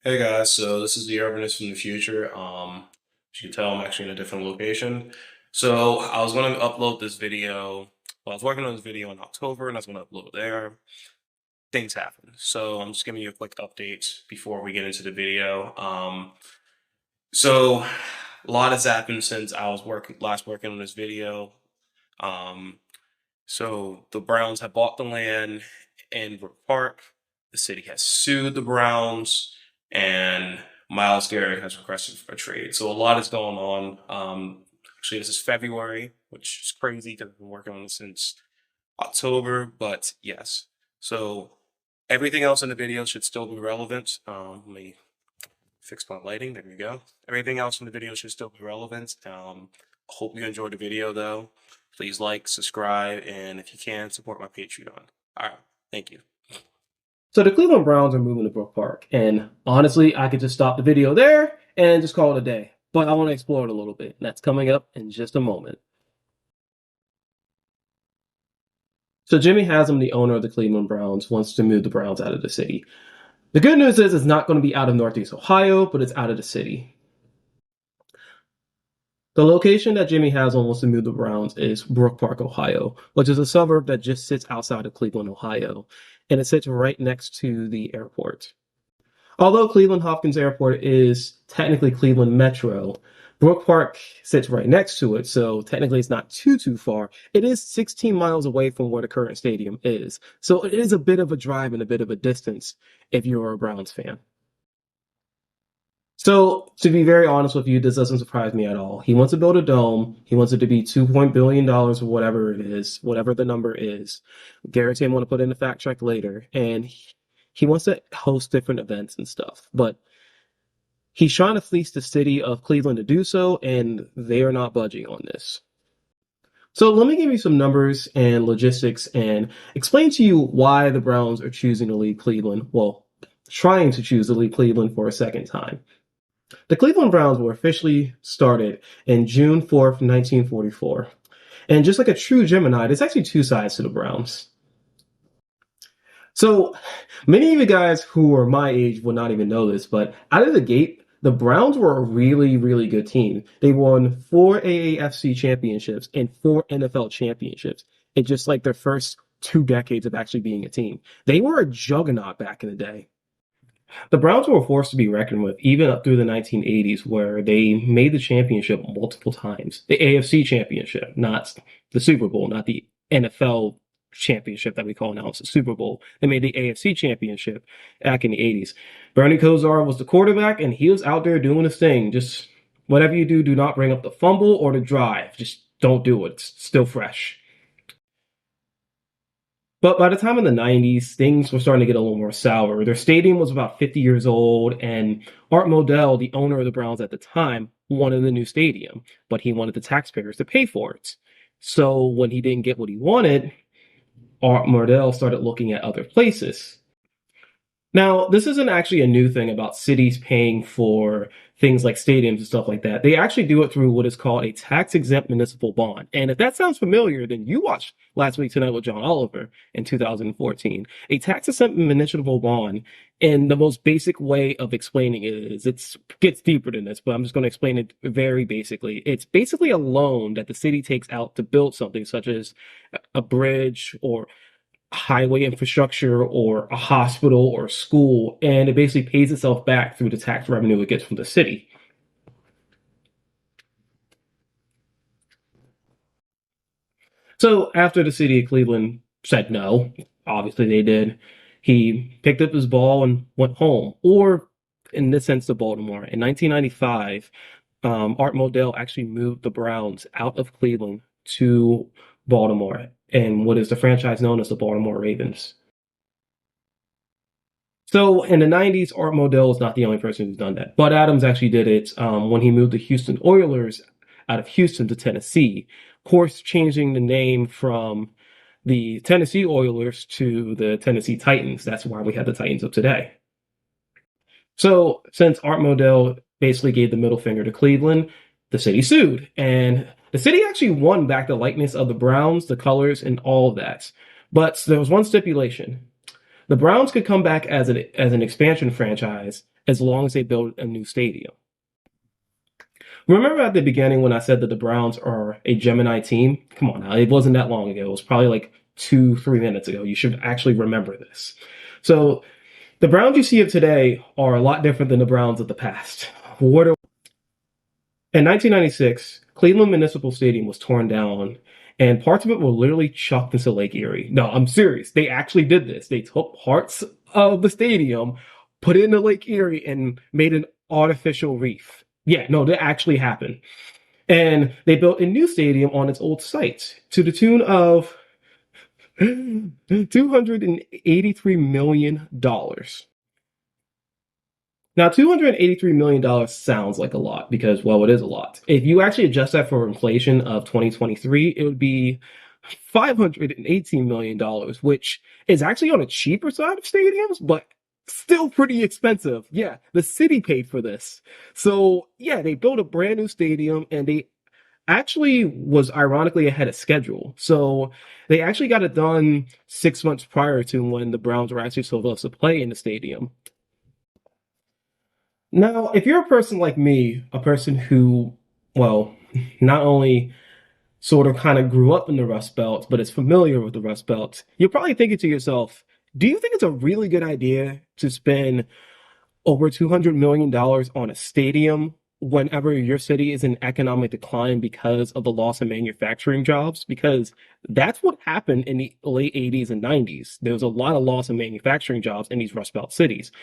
Hey guys, so this is the Urbanist from the future. As you can tell, I'm actually in a different location. So I was going to upload this video. Well, I was working on this video in October, and I was going to upload there. Things happen, so I'm just giving you a quick update before we get into the video. So a lot has happened since I was working on this video. Um, so the Browns have bought the land in Brook Park. The city has sued the Browns, and Miles Garrett has requested for a trade. So a lot is going on. Actually, this is February, which is crazy because I've been working on this since October. But yes, so everything else in the video should still be relevant. Let me fix my lighting. There we go. Everything else in the video should still be relevant. Hope you enjoyed the video though. Please like, subscribe, and if you can, support my Patreon. All right, thank you. So the Cleveland Browns are moving to Brook Park, and honestly, I could just stop the video there and just call it a day. But I want to explore it a little bit, and that's coming up in just a moment. So Jimmy Haslam, the owner of the Cleveland Browns, wants to move the Browns out of the city. The good news is it's not going to be out of Northeast Ohio, but it's out of the city. The location that Jimmy Haslam wants to move the Browns is Brook Park, Ohio, which is a suburb that just sits outside of Cleveland, Ohio, and it sits right next to the airport. Although Cleveland Hopkins Airport is technically Cleveland Metro, Brook Park sits right next to it, so technically it's not too far. It is 16 miles away from where the current stadium is, so it is a bit of a drive and a bit of a distance if you're a Browns fan. So, to be very honest with you, this doesn't surprise me at all. He wants to build a dome. He wants it to be $2 billion or whatever it is, whatever the number is. Garrett's going to want to put in a fact check later. And he wants to host different events and stuff. But he's trying to fleece the city of Cleveland to do so, and they are not budging on this. So let me give you some numbers and logistics and explain to you why the Browns are choosing to leave Cleveland. Well, trying to choose to leave Cleveland for a second time. The Cleveland Browns were officially started in June 4th, 1944. And just like a true Gemini, there's actually two sides to the Browns. So many of you guys who are my age will not even know this, but out of the gate, the Browns were a really good team. They won 4 AAFC championships and 4 NFL championships in just like their first 2 decades of actually being a team. They were a juggernaut back in the day. The Browns were a force to be reckoned with even up through the 1980s, where they made the championship multiple times. The AFC championship, not the Super Bowl, not the NFL championship that we call now. It's the Super Bowl. They made the AFC championship back in the 80s. Bernie Kosar was the quarterback, and he was out there doing his thing. Just whatever you do, do not bring up the fumble or the drive. Just don't do it. It's still fresh. But by the time in the 90s, things were starting to get a little more sour. Their stadium was about 50 years old, and Art Modell, the owner of the Browns at the time, wanted the new stadium, but he wanted the taxpayers to pay for it. So when he didn't get what he wanted, Art Modell started looking at other places. Now, this isn't actually a new thing about cities paying for things like stadiums and stuff like that. They actually do it through what is called a tax-exempt municipal bond. And if that sounds familiar, then you watched Last Week Tonight with John Oliver in 2014. A tax-exempt municipal bond, in the most basic way of explaining it is, it gets deeper than this, but I'm just going to explain it very basically. It's basically a loan that the city takes out to build something such as a bridge or highway infrastructure or a hospital or a school, and it basically pays itself back through the tax revenue it gets from the city. So after the city of Cleveland said no, obviously they did, he picked up his ball and went home, or in this sense to Baltimore. In 1995, Art Modell actually moved the Browns out of Cleveland to Baltimore and what is the franchise known as the Baltimore Ravens. So in the 90s, Art Modell is not the only person who's done that. Bud Adams actually did it when he moved the Houston Oilers out of Houston to Tennessee. Of course, changing the name from the Tennessee Oilers to the Tennessee Titans. That's why we have the Titans of today. So since Art Modell basically gave the middle finger to Cleveland, the city sued. And the city actually won back the likeness of the Browns, the colors, and all of that. But there was one stipulation. The Browns could come back as an expansion franchise as long as they build a new stadium. Remember at the beginning when I said that the Browns are a Gemini team? Come on now, it wasn't that long ago. It was probably like 2, 3 minutes ago. You should actually remember this. So the Browns you see of today are a lot different than the Browns of the past. What are In 1996, Cleveland Municipal Stadium was torn down, and parts of it were literally chucked into Lake Erie. No, I'm serious. They actually did this. They took parts of the stadium, put it into Lake Erie, and made an artificial reef. Yeah, no, that actually happened. And they built a new stadium on its old site to the tune of $283 million. Now, $283 million sounds like a lot because, well, it is a lot. If you actually adjust that for inflation of 2023, it would be $518 million, which is actually on the cheaper side of stadiums, but still pretty expensive. Yeah, the city paid for this. So, yeah, they built a brand new stadium and they actually was ironically ahead of schedule. So they actually got it done 6 months prior to when the Browns were actually supposed to play in the stadium. Now, if you're a person like me, a person who, well, not only sort of kind of grew up in the Rust Belt, but is familiar with the Rust Belt, you're probably thinking to yourself, do you think it's a really good idea to spend over $200 million dollars on a stadium whenever your city is in economic decline because of the loss of manufacturing jobs? Because that's what happened in the late 80s and 90s. There was a lot of loss of manufacturing jobs in these Rust Belt cities.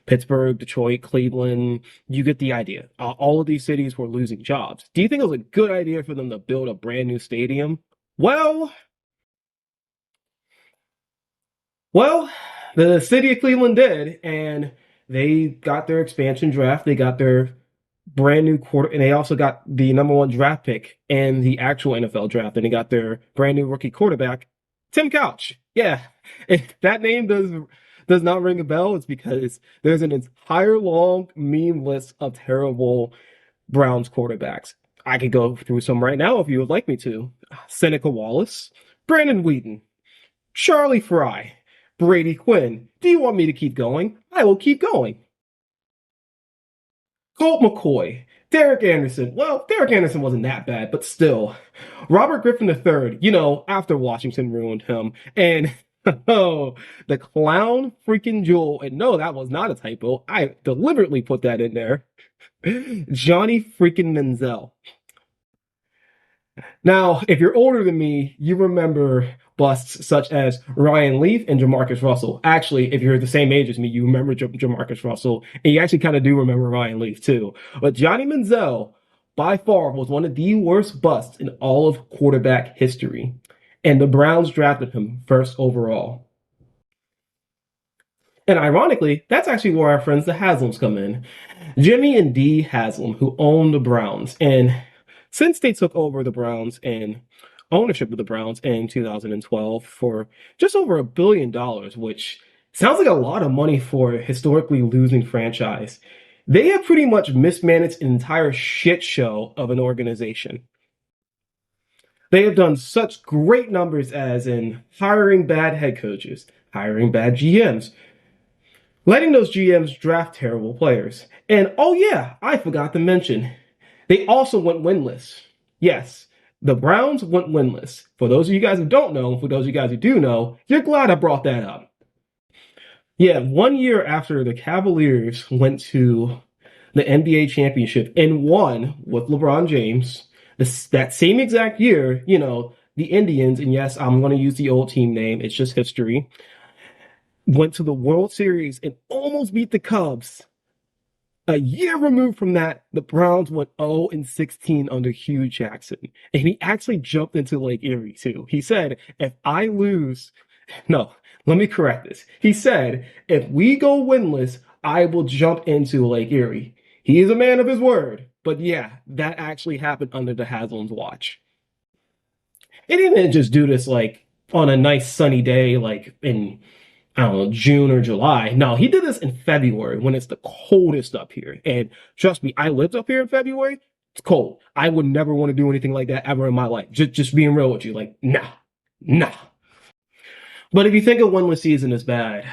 Pittsburgh, Detroit, Cleveland, you get the idea. All of these cities were losing jobs. Do you think it was a good idea for them to build a brand new stadium? Well, well, the city of Cleveland did, and they got their expansion draft. They got their brand new quarter, and they also got the number one draft pick in the actual NFL draft, and they got their brand new rookie quarterback, Tim Couch. Yeah, if that name does not ring a bell, it's because there's an entire long meme list of terrible Browns quarterbacks. I could go through some right now if you would like me to. Seneca Wallace, Brandon Whedon, Charlie Fry, Brady Quinn. Do you want me to keep going? I will keep going. Colt McCoy, Derek Anderson. Well, Derek Anderson wasn't that bad, but still. Robert Griffin III, after Washington ruined him. And oh, the clown freaking jewel. And no, that was not a typo. I deliberately put that in there. Johnny freaking Manziel. Now, if you're older than me, you remember busts such as Ryan Leaf and Jamarcus Russell. Actually, if you're the same age as me, you remember Jamarcus Russell, and you actually kind of do remember Ryan Leaf too. But Johnny Manziel, by far, was one of the worst busts in all of quarterback history. And the Browns drafted him first overall. And ironically, that's actually where our friends the Haslams come in. Jimmy and Dee Haslam, who own the Browns. And since they took over the Browns and ownership of the Browns in 2012 for just over $1 billion, which sounds like a lot of money for a historically losing franchise, they have pretty much mismanaged an entire shit show of an organization. They have done such great numbers as in hiring bad head coaches, hiring bad GMs, letting those GMs draft terrible players. And oh yeah, I forgot to mention, they also went winless. Yes, the Browns went winless. For those of you guys who don't know, for those of you guys who do know, you're glad I brought that up. Yeah, 1 year after the Cavaliers went to the NBA championship and won with LeBron James, that same exact year, the Indians, and yes, I'm going to use the old team name, it's just history, went to the World Series and almost beat the Cubs. A year removed from that, the Browns went 0-16 under Hugh Jackson. And he actually jumped into Lake Erie, too. He said, if I lose, no, let me correct this. He said, if we go winless, I will jump into Lake Erie. He is a man of his word. But yeah, that actually happened under the Haslam's watch. He didn't just do this like on a nice sunny day, like in I don't know, June or July. No, he did this in February when it's the coldest up here. And trust me, I lived up here in February. It's cold. I would never want to do anything like that ever in my life. Just being real with you. Like, nah. But if you think a winless season is bad,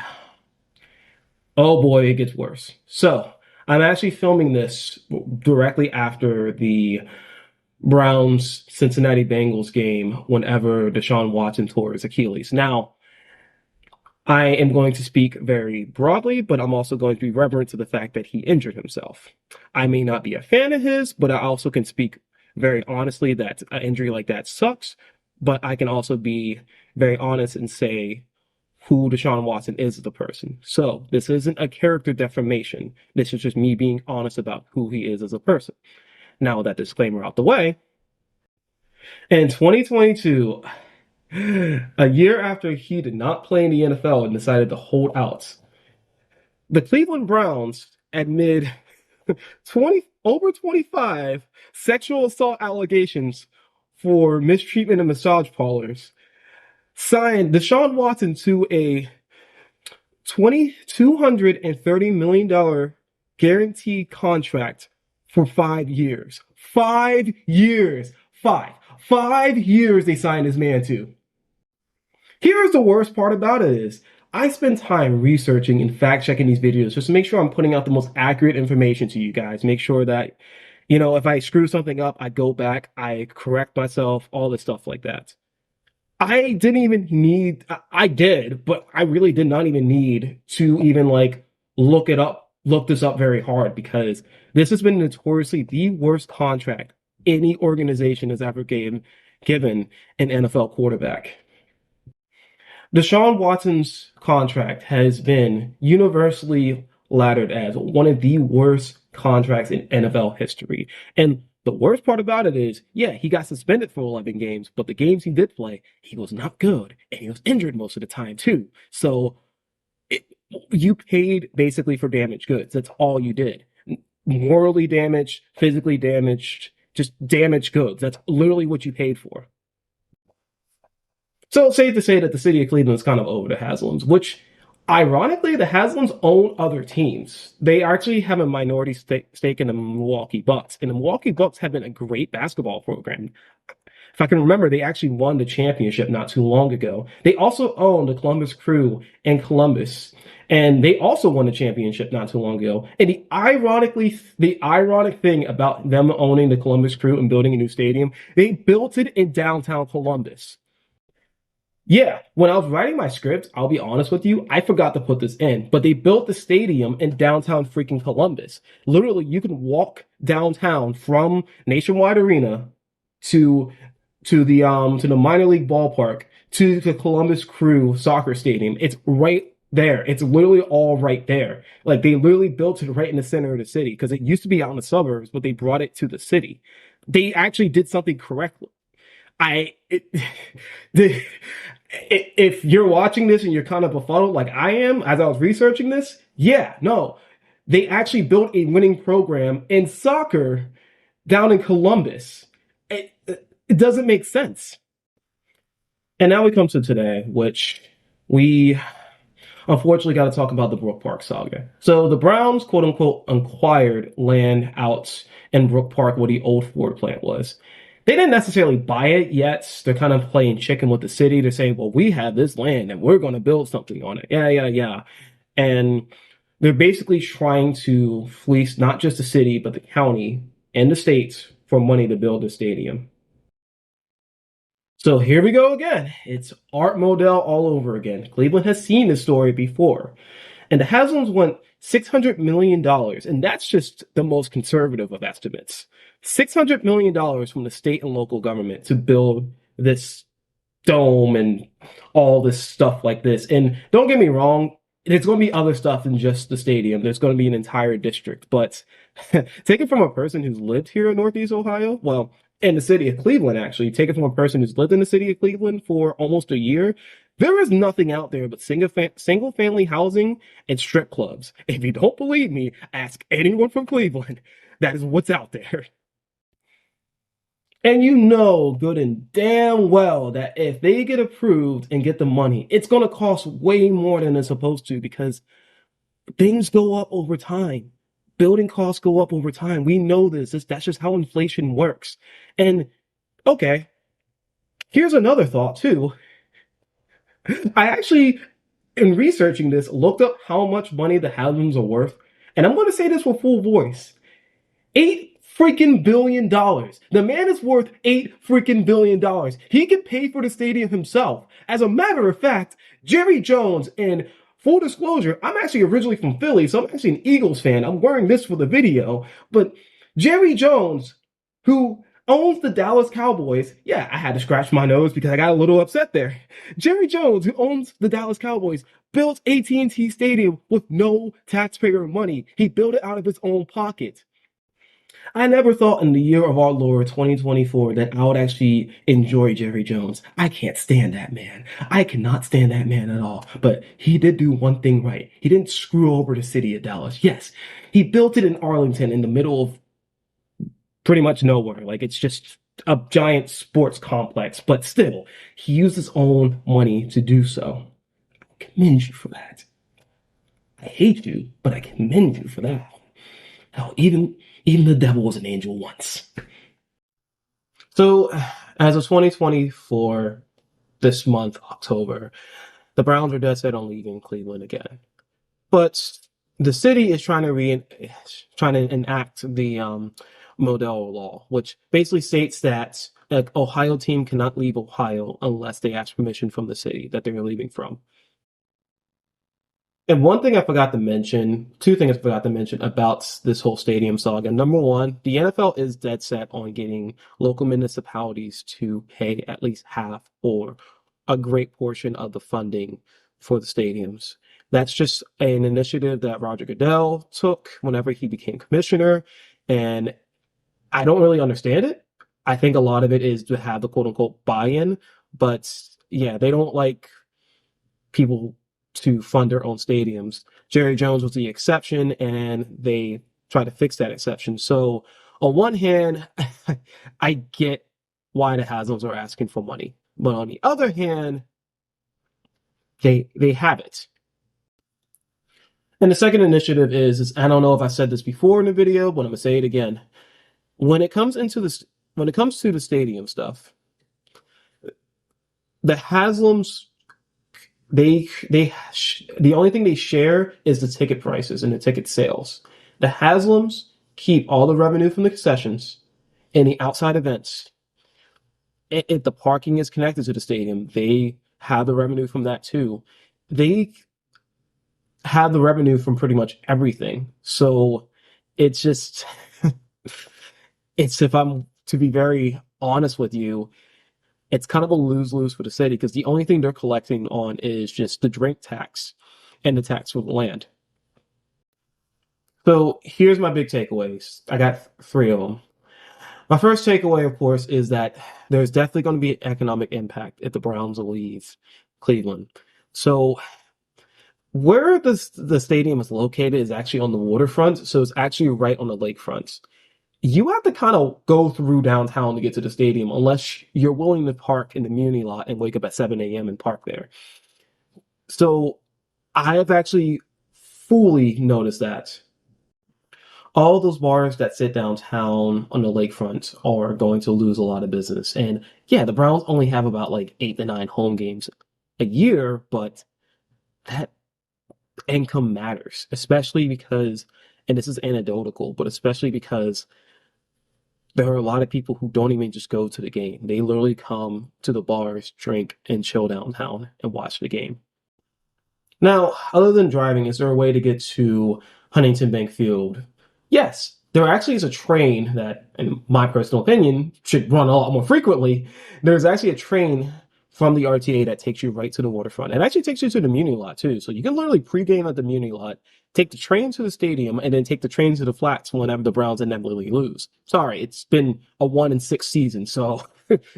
Oh boy, it gets worse. So, I'm actually filming this directly after the Browns Cincinnati Bengals game whenever Deshaun Watson tore his Achilles. Now, I am going to speak very broadly, but I'm also going to be reverent to the fact that he injured himself. I may not be a fan of his, but I also can speak very honestly that an injury like that sucks. But I can also be very honest and say who Deshaun Watson is as a person. So this isn't a character defamation. This is just me being honest about who he is as a person. Now, with that disclaimer out the way, in 2022, a year after he did not play in the NFL and decided to hold out, the Cleveland Browns admit 25 sexual assault allegations for mistreatment in massage parlors, signed Deshaun Watson to a $230 million guaranteed contract for 5 years. 5 years. 5 years they signed this man to. Here's the worst part about it is I spend time researching and fact checking these videos just to make sure I'm putting out the most accurate information to you guys. Make sure that, if I screw something up, I go back, I correct myself, all this stuff like that. I didn't even need, I did, but I really did not even need to even like look this up very hard because this has been notoriously the worst contract any organization has ever given an NFL quarterback. Deshaun Watson's contract has been universally laddered as one of the worst contracts in NFL history. And the worst part about it is, yeah, he got suspended for 11 games, but the games he did play, he was not good. And he was injured most of the time, too. So it, you paid basically for damaged goods. That's all you did. Morally damaged, physically damaged, just damaged goods. That's literally what you paid for. So it's safe to say that the city of Cleveland is kind of over the Haslams, which ironically, the Haslams own other teams. They actually have a minority stake in the Milwaukee Bucks, and the Milwaukee Bucks have been a great basketball program. If I can remember, they actually won the championship not too long ago. They also own the Columbus Crew in Columbus, and they also won the championship not too long ago. And the ironic thing about them owning the Columbus Crew and building a new stadium, they built it in downtown Columbus. Yeah, when I was writing my script, I'll be honest with you, I forgot to put this in, but they built the stadium in downtown freaking Columbus. Literally, you can walk downtown from Nationwide Arena to to the minor league ballpark to the Columbus Crew soccer stadium. It's right there. It's literally all right there. Like they literally built it right in the center of the city because it used to be out in the suburbs, but they brought it to the city. They actually did something correctly. I it, the, if you're watching this and you're kind of befuddled like I am as I was researching this, yeah, no, they actually built a winning program in soccer down in Columbus. It doesn't make sense. And now we come to today, which we unfortunately got to talk about the Brook Park saga. So the Browns, quote unquote, acquired land out in Brook Park where the old Ford plant was. They didn't necessarily buy it yet. They're kind of playing chicken with the city. They're saying, well, we have this land and we're going to build something on it. Yeah, yeah, yeah. And they're basically trying to fleece not just the city, but the county and the state for money to build a stadium. So here we go again. It's Art Modell all over again. Cleveland has seen this story before. And the Haslams went $600 million, and that's just the most conservative of estimates. $600 million from the state and local government to build this dome and all this stuff like this. And don't get me wrong, there's going to be other stuff than just the stadium. There's going to be an entire district. But take it from a person who's lived here in Northeast Ohio, well, in the city of Cleveland, actually, take it from a person who's lived in the city of Cleveland for almost a year. There is nothing out there but single family housing and strip clubs. If you don't believe me, ask anyone from Cleveland. That is what's out there. And you know good and damn well that if they get approved and get the money, it's going to cost way more than it's supposed to because things go up over time. Building costs go up over time. We know this. That's just how inflation works. And okay, here's another thought too. I actually in researching this, looked up how much money the Haslam's are worth, and I'm going to say this with full voice. $8 freaking billion. The man is worth $8 freaking billion. He can pay for the stadium himself. As a matter of fact, Jerry Jones, and full disclosure, I'm actually originally from Philly, so I'm actually an Eagles fan. I'm wearing this for the video. But Jerry Jones, who owns the Dallas Cowboys, yeah, I had to scratch my nose because I got a little upset there. Jerry Jones, who owns the Dallas Cowboys, built AT&T Stadium with no taxpayer money. He built it out of his own pocket. I never thought in the year of our Lord 2024 that I would actually enjoy Jerry Jones. I can't stand that man. I cannot stand that man at all. But he did do one thing right. He didn't screw over the city of Dallas. Yes, he built it in Arlington in the middle of pretty much nowhere. Like it's just a giant sports complex. But still, he used his own money to do so. I commend you for that. I hate you, but I commend you for that. Hell, even the devil was an angel once. So, as of 2024, this month, October, the Browns are dead set on leaving Cleveland again. But the city is trying to enact the Modell law, which basically states that an Ohio team cannot leave Ohio unless they ask permission from the city that they're leaving from. And one thing I forgot to mention, two things I forgot to mention about this whole stadium saga. Number one, the NFL is dead set on getting local municipalities to pay at least half or a great portion of the funding for the stadiums. That's just an initiative that Roger Goodell took whenever he became commissioner. And I don't really understand it. I think a lot of it is to have the quote unquote buy-in, but yeah, they don't like people to fund their own stadiums. Jerry Jones was the exception, and they try to fix that exception. So, on one hand, I get why the Haslam's are asking for money, but on the other hand, they have it. And the second initiative is I don't know if I said this before in the video, but I'm gonna say it again. When it comes to the stadium stuff, the Haslam's the only thing they share is the ticket prices and the ticket sales. The Haslams keep all the revenue from the concessions and the outside events. If the parking is connected to the stadium, they have the revenue from that too. They have the revenue from pretty much everything. So it's just it's if I'm to be very honest with you, it's kind of a lose-lose for the city because the only thing they're collecting on is just the drink tax and the tax for the land. So here's my big takeaways. I got three of them. My first takeaway, of course, is that there's definitely going to be an economic impact if the Browns leave Cleveland. So where the stadium is located is actually on the waterfront, so it's actually right on the lakefront. You have to kind of go through downtown to get to the stadium unless you're willing to park in the Muni lot and wake up at 7 a.m. and park there. So I have actually fully noticed that all those bars that sit downtown on the lakefront are going to lose a lot of business. And yeah, the Browns only have about like 8 to 9 home games a year, but that income matters, especially because, and this is anecdotal, but especially because there are a lot of people who don't even just go to the game. They literally come to the bars, drink, and chill downtown and watch the game. Now, other than driving, is there a way to get to Huntington Bank Field? Yes, there actually is a train that, in my personal opinion, should run a lot more frequently. There's actually a train from the RTA that takes you right to the waterfront. It actually takes you to the Muni lot too. So you can literally pregame at the Muni lot, take the train to the stadium, and then take the train to the flats whenever the Browns inevitably lose. Sorry, it's been a 1-6 season. So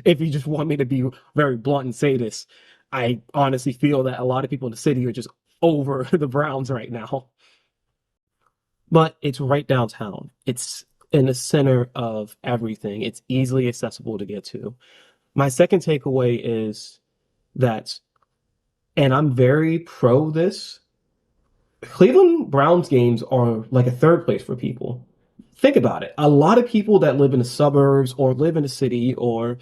if you just want me to be very blunt and say this, I honestly feel that a lot of people in the city are just over the Browns right now. But it's right downtown. It's in the center of everything. It's easily accessible to get to. My second takeaway is that, and I'm very pro this, Cleveland Browns games are like a third place for people. Think about it. A lot of people that live in the suburbs or live in the city or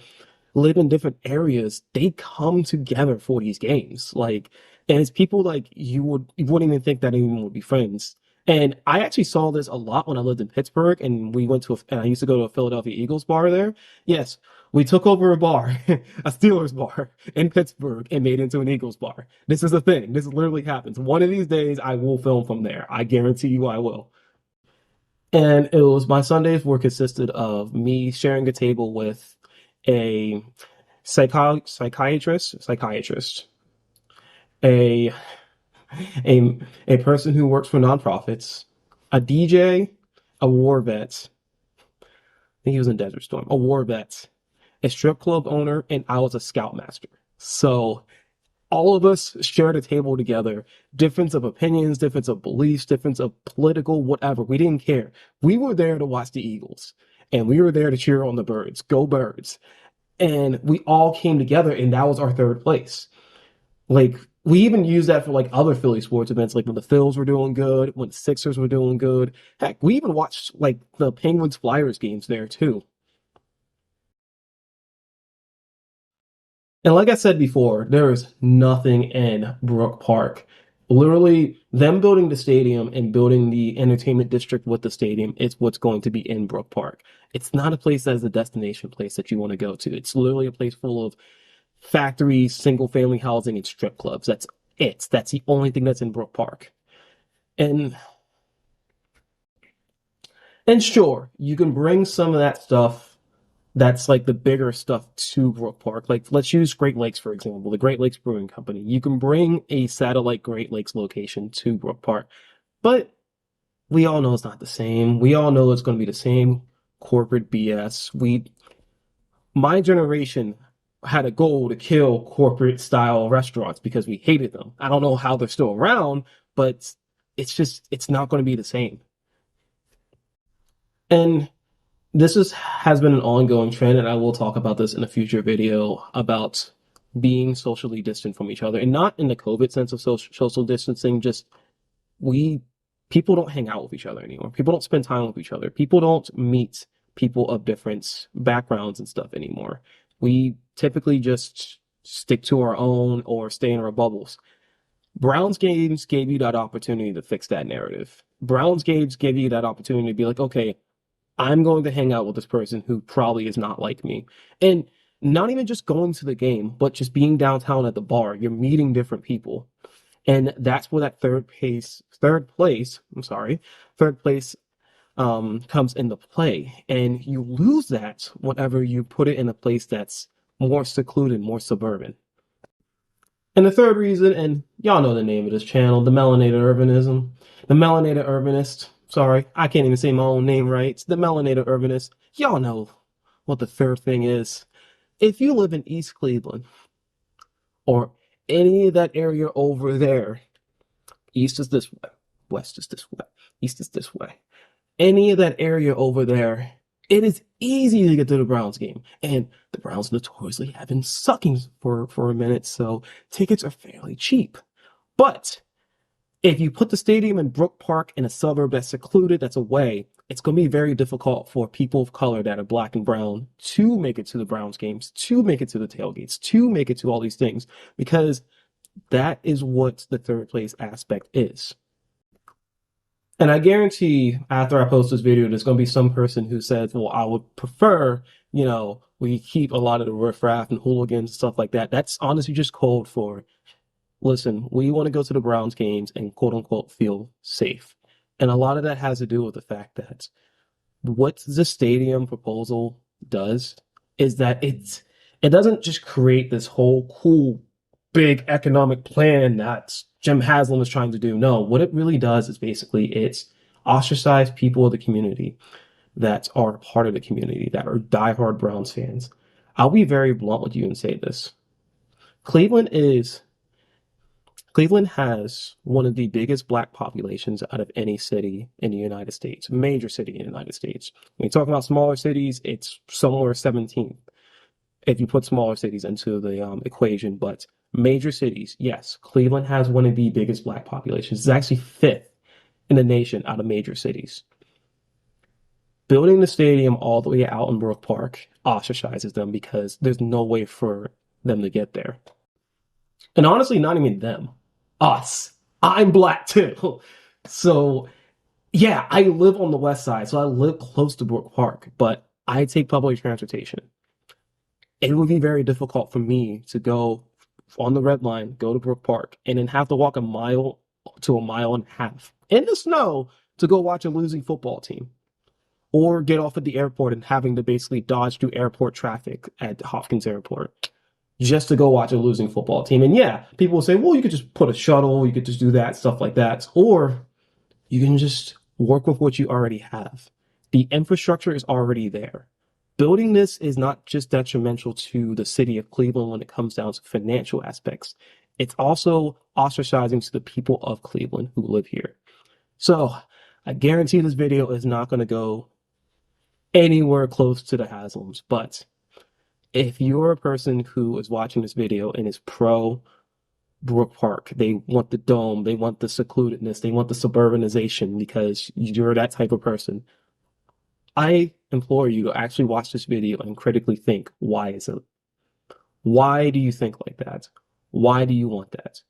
live in different areas, they come together for these games. Like And it's people like you wouldn't even think that anyone would be friends. And I actually saw this a lot when I lived in Pittsburgh, and and I used to go to a Philadelphia Eagles bar there. Yes, we took over a bar, a Steelers bar in Pittsburgh, and made it into an Eagles bar. This is a thing. This literally happens. One of these days, I will film from there. I guarantee you, I will. And it was my Sundays were consisted of me sharing a table with a psychiatrist, a a person who works for nonprofits, a DJ, a war vet. I think he was in Desert Storm. A war vet, a strip club owner, and I was a scoutmaster. So all of us shared a table together. Difference of opinions, difference of beliefs, difference of political whatever. We didn't care. We were there to watch the Eagles, and we were there to cheer on the Birds. Go Birds! And we all came together, and that was our third place. Like we even used that for like other Philly sports events, like when the Phils were doing good, when the Sixers were doing good. Heck, we even watched like the Penguins Flyers games there too. And like I said before, there is nothing in Brook Park. Literally, them building the stadium and building the entertainment district with the stadium is what's going to be in Brook Park. It's not a place that is a destination place that you want to go to. It's literally a place full of factories, single family housing, and strip clubs. That's it. That's the only thing that's in Brook Park. And and sure, you can bring some of that stuff that's like the bigger stuff to Brook Park. Like let's use Great Lakes for example, the Great Lakes Brewing Company. You can bring a satellite Great Lakes location to Brook Park, but we all know it's not the same. We all know it's going to be the same corporate BS. My generation had a goal to kill corporate style restaurants because we hated them. I don't know how they're still around, but it's not going to be the same. And has been an ongoing trend, and I will talk about this in a future video about being socially distant from each other, and not in the COVID sense of social distancing. Just we people don't hang out with each other anymore. People don't spend time with each other. People don't meet people of different backgrounds and stuff anymore. We typically just stick to our own or stay in our bubbles. Browns games gave you that opportunity to fix that narrative. Browns games gave you that opportunity to be like, okay, I'm going to hang out with this person who probably is not like me. And not even just going to the game, but just being downtown at the bar. You're meeting different people. And that's where that third place comes into play. And you lose that whenever you put it in a place that's more secluded, more suburban. And the third reason, and y'all know the name of this channel, the melanated urbanism. The melanated urbanist, sorry, I can't even say my own name right. It's the melanated urbanist. Y'all know what the third thing is. If you live in East Cleveland or any of that area over there, east is this way, west is this way, east is this way. Any of that area over there, it is easy to get to the Browns game. And the Browns notoriously have been sucking for a minute, so tickets are fairly cheap. But if you put the stadium in Brook Park in a suburb that's secluded, that's away, it's going to be very difficult for people of color that are black and brown to make it to the Browns games, to make it to the tailgates, to make it to all these things, because that is what the third place aspect is. And I guarantee after I post this video, there's going to be some person who says, well, I would prefer, we keep a lot of the riffraff and hooligans, stuff like that. That's honestly just code for, listen, we want to go to the Browns games and quote unquote feel safe. And a lot of that has to do with the fact that what the stadium proposal does is that it doesn't just create this whole cool big economic plan that Jim Haslam is trying to do. No, what it really does is basically it's ostracize people of the community that are part of the community, that are diehard Browns fans. I'll be very blunt with you and say this. Cleveland has one of the biggest black populations out of any city in the United States, major city in the United States. When you talk about smaller cities, it's somewhere 17th if you put smaller cities into the equation. But major cities, yes, Cleveland has one of the biggest black populations. It's actually fifth in the nation out of major cities. Building the stadium all the way out in Brook Park ostracizes them because there's no way for them to get there. And honestly, not even them. us. I'm black too. So yeah, I live on the west side, so I live close to Brook Park, but I take public transportation. It would be very difficult for me to go on the red line, go to Brook Park, and then have to walk a mile to a mile and a half in the snow to go watch a losing football team, or get off at the airport and having to basically dodge through airport traffic at Hopkins Airport just to go watch a losing football team. And yeah, people will say, well, you could just put a shuttle, you could just do that, stuff like that. Or you can just work with what you already have. The infrastructure is already there. Building this is not just detrimental to the city of Cleveland when it comes down to financial aspects. It's also ostracizing to the people of Cleveland who live here. So I guarantee this video is not going to go anywhere close to the Haslams. But if you're a person who is watching this video and is pro Brook Park, they want the dome, they want the secludedness, they want the suburbanization because you're that type of person, I implore you to actually watch this video and critically think, why is it? Why do you think like that? Why do you want that?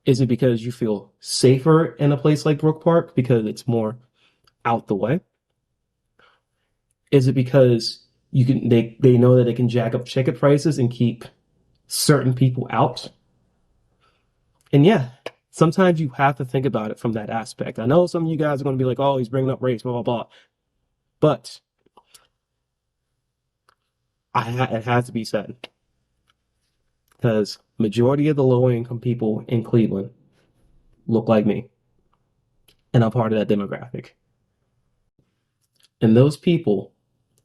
Is it because you feel safer in a place like Brook Park because it's more out the way? Is it because they know that they can jack up ticket prices and keep certain people out? And yeah, sometimes you have to think about it from that aspect. I know some of you guys are going to be like, oh, he's bringing up race, blah, blah, blah. But it has to be said because majority of the low income people in Cleveland look like me, and I'm part of that demographic. And those people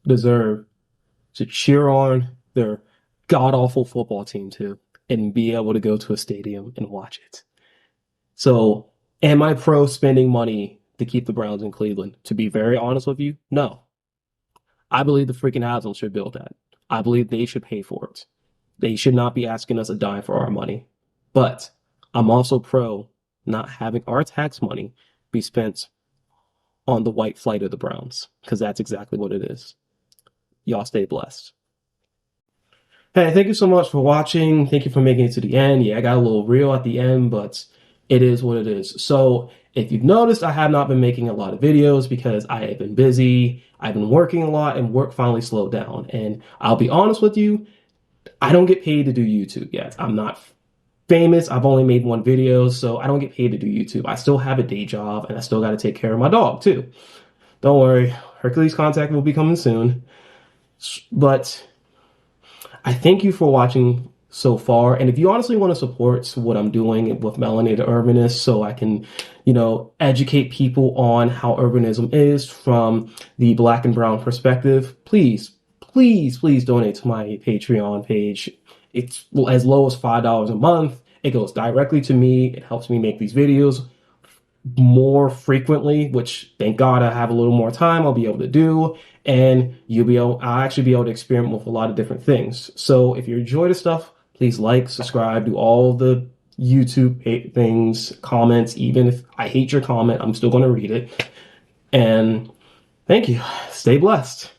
deserve to cheer on their god awful football team too, and be able to go to a stadium and watch it. So, am I pro spending money to keep the Browns in Cleveland? To be very honest with you, no. I believe the freaking Haslam should build that. I believe they should pay for it. They should not be asking us a dime for our money. But I'm also pro not having our tax money be spent on the white flight of the Browns, because that's exactly what it is. Y'all stay blessed. Hey, thank you so much for watching. Thank you for making it to the end. Yeah, I got a little real at the end, but it is what it is. So if you've noticed, I have not been making a lot of videos because I have been busy. I've been working a lot and work finally slowed down. And I'll be honest with you, I don't get paid to do YouTube yet. I'm not famous. I've only made one video, so I don't get paid to do YouTube. I still have a day job and I still got to take care of my dog too. Don't worry, Hercules contact will be coming soon. But I thank you for watching so far. And if you honestly want to support what I'm doing with Melanated Urbanist so I can, educate people on how urbanism is from the black and brown perspective, please, please, please donate to my Patreon page. It's as low as $5 a month. It goes directly to me. It helps me make these videos more frequently, which thank God I have a little more time I'll be able to do. And I'll actually be able to experiment with a lot of different things. So if you enjoy the stuff, please like, subscribe, do all the YouTube things, comments. Even if I hate your comment, I'm still going to read it. And thank you. Stay blessed.